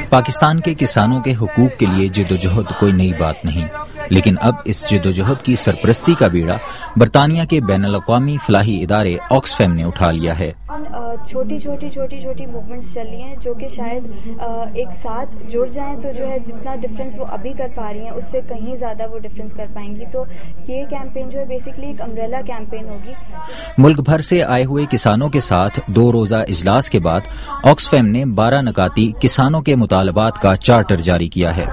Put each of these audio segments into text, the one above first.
پاکستان کے کسانوں کے حقوق کے لیے جدوجہد کوئی نئی بات نہیں، لیکن اب اس جدوجہد کی سرپرستی کا بیڑا برطانیہ کے بین الاقوامی فلاحی ادارے آکسفیم نے اٹھا لیا ہے۔ چھوٹی موومنٹس چل رہی ہیں جو کہ شاید ایک ساتھ جڑ جائیں تو جو ہے جتنا ڈفرینس وہ ابھی کر پا رہی ہیں اس سے کہیں زیادہ وہ ڈفرینس کر پائیں گی۔ تو یہ کیمپین جو ہے بیسکلی ایک امبریلا کیمپین ہوگی۔ ملک بھر سے آئے ہوئے کسانوں کے ساتھ 2 روزہ اجلاس کے بعد آکسفیم نے 12 نکاتی کسانوں کے مطالبات کا چارٹر جاری کیا ہے۔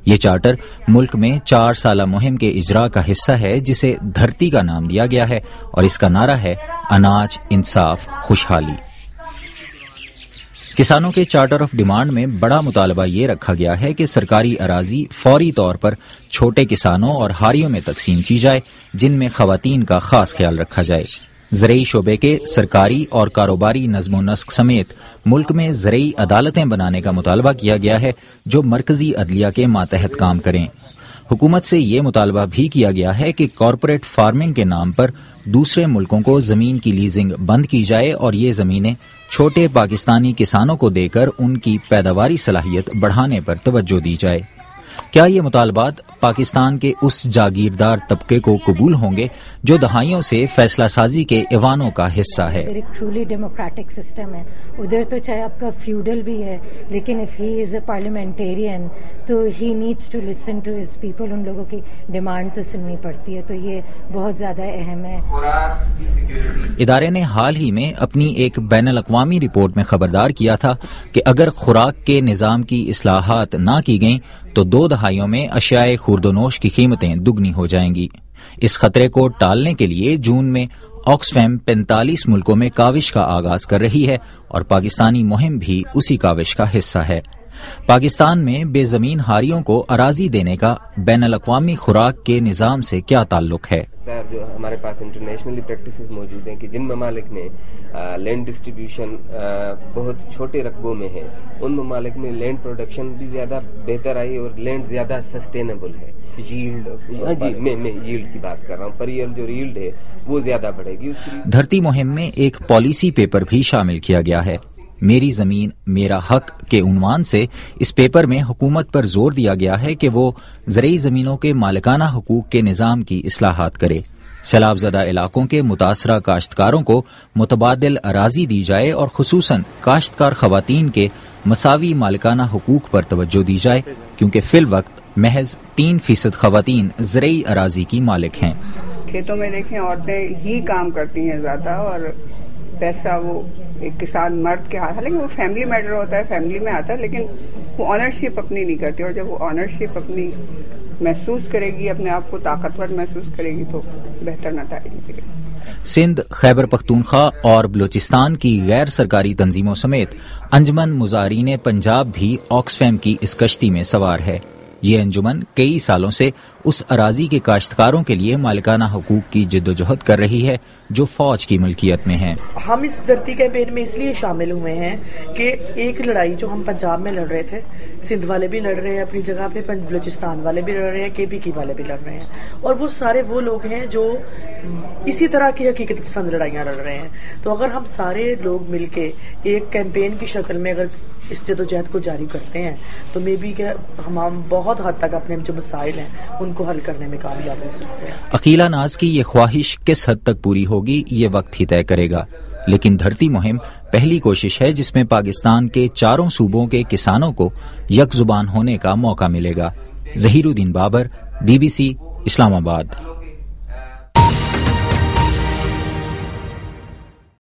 یہ چارٹر ملک میں 4 سالہ مہم کے اجراء کا حصہ ہے جسے دھرتی کا نام دیا گیا ہے، اور اس کا نعرہ ہے اناج، انصاف، خوشحالی۔ کسانوں کے چارٹر آف ڈیمانڈ میں بڑا مطالبہ یہ رکھا گیا ہے کہ سرکاری اراضی فوری طور پر چھوٹے کسانوں اور ہاریوں میں تقسیم کی جائے، جن میں خواتین کا خاص خیال رکھا جائے۔ زرعی شعبے کے سرکاری اور کاروباری نظم و نسق سمیت ملک میں زرعی عدالتیں بنانے کا مطالبہ کیا گیا ہے جو مرکزی عدلیہ کے ماتحت کام کریں۔ حکومت سے یہ مطالبہ بھی کیا گیا ہے کہ کارپوریٹ فارمنگ کے نام پر دوسرے ملکوں کو زمین کی لیزنگ بند کی جائے اور یہ زمینیں چھوٹے پاکستانی کسانوں کو دے کر ان کی پیداواری صلاحیت بڑھانے پر توجہ دی جائے۔ کیا یہ مطالبات پاکستان کے اس جاگیردار طبقے کو قبول ہوں گے جو دہائیوں سے فیصلہ سازی کے ایوانوں کا حصہ ہے؟ ایک ٹرولی ڈیموکریٹک سسٹم ہے، ادھر تو چاہے آپ کا فیوڈل بھی ہے لیکن if he is a parliamentarian تو he needs to listen to his people, ان لوگوں کی ڈیمانڈ تو سننی پڑتی ہے، تو یہ بہت زیادہ اہم ہے۔ ادارے نے حال ہی میں اپنی ایک بین الاقوامی رپورٹ میں خبردار کیا تھا کہ اگر خوراک کے نظام کی اصلاحات نہ کی گئیں تو 2 دہائیوں میں اشیاء خورد و نوش کی قیمتیں دگنی ہو جائیں گی۔ اس خطرے کو ٹالنے کے لیے جون میں آکسفیم 45 ملکوں میں کاوش کا آغاز کر رہی ہے اور پاکستانی مہم بھی اسی کاوش کا حصہ ہے۔ پاکستان میں بے زمین ہاریوں کو اراضی دینے کا بین الاقوامی خوراک کے نظام سے کیا تعلق ہے؟ جو ہمارے پاس انٹرنیشنلی پریکٹسز موجود ہیں کہ جن ممالک میں لینڈ ڈسٹریبیوشن بہت چھوٹے رقبوں میں ہے، ان ممالک میں لینڈ پروڈکشن بھی زیادہ بہتر آئی اور لینڈ زیادہ سسٹینیبل ہے۔ میں ییلڈ کی بات کر رہا ہوں، پر ایئر جو ییلڈ ہے وہ زیادہ بڑھے گی۔ دھرتی مہم میں ایک پالیسی پیپر بھی شامل کیا گیا ہے۔ میری زمین میرا حق کے عنوان سے اس پیپر میں حکومت پر زور دیا گیا ہے کہ وہ زرعی زمینوں کے مالکانہ حقوق کے نظام کی اصلاحات کرے، سیلاب زدہ علاقوں کے متاثرہ کاشتکاروں کو متبادل اراضی دی جائے اور خصوصاً کاشتکار خواتین کے مساوی مالکانہ حقوق پر توجہ دی جائے، کیونکہ فی الوقت محض 3% خواتین زرعی اراضی کی مالک ہیں۔ کھیتوں میں دیکھیں عورتیں ہی کام کرتی ہیں زیادہ، اور پیسہ وہ ایک کسان مرد کے ہاتھ، حالانکہ وہ فیملی میٹر ہوتا ہے، فیملی میں آتا ہے، لیکن وہ آنرشپ اپنی نہیں کرتی، اور جب وہ آنرشپ اپنی محسوس کرے گی، اپنے آپ کو طاقتور محسوس کرے گی تو بہتر نتائج ملیں گے۔ سندھ، خیبر پختونخوا اور بلوچستان کی غیر سرکاری تنظیموں سمیت انجمن مظاہرین پنجاب بھی آکسفیم کی اس کشتی میں سوار ہے۔ یہ انجمن کئی سالوں سے اس اراضی کے کاشتکاروں کے لیے مالکانہ حقوق کی جدوجہد کر رہی ہے جو فوج کی ملکیت میں ہیں۔ ہم اس دھرتی کیمپین میں اس لیے شامل ہوئے ہیں کہ ایک لڑائی جو ہم پنجاب میں لڑ رہے تھے، سندھ والے بھی لڑ رہے ہیں اپنی جگہ پہ، بلوچستان والے بھی لڑ رہے ہیں، کے پی کی والے بھی لڑ رہے ہیں، اور وہ سارے وہ لوگ ہیں جو اسی طرح کی حقیقت پسند لڑائیاں لڑ رہے ہیں۔ تو اگر ہم سارے لوگ مل کے ایک کیمپین کی شکل میں اگر اس جدوجہد کو جاری کرتے ہیں تو مے بی کہ ہم بہت حد تک اپنے جو مسائل ہیں ان کو حل کرنے میں کامیاب ہو سکتے ہیں۔ عقیلہ ناز کی یہ خواہش کس حد تک پوری ہوگی یہ وقت ہی طے کرے گا، لیکن دھرتی مہم پہلی کوشش ہے جس میں پاکستان کے 4 صوبوں کے کسانوں کو یک زبان ہونے کا موقع ملے گا۔ ظہیر الدین بابر، BBC، اسلام آباد۔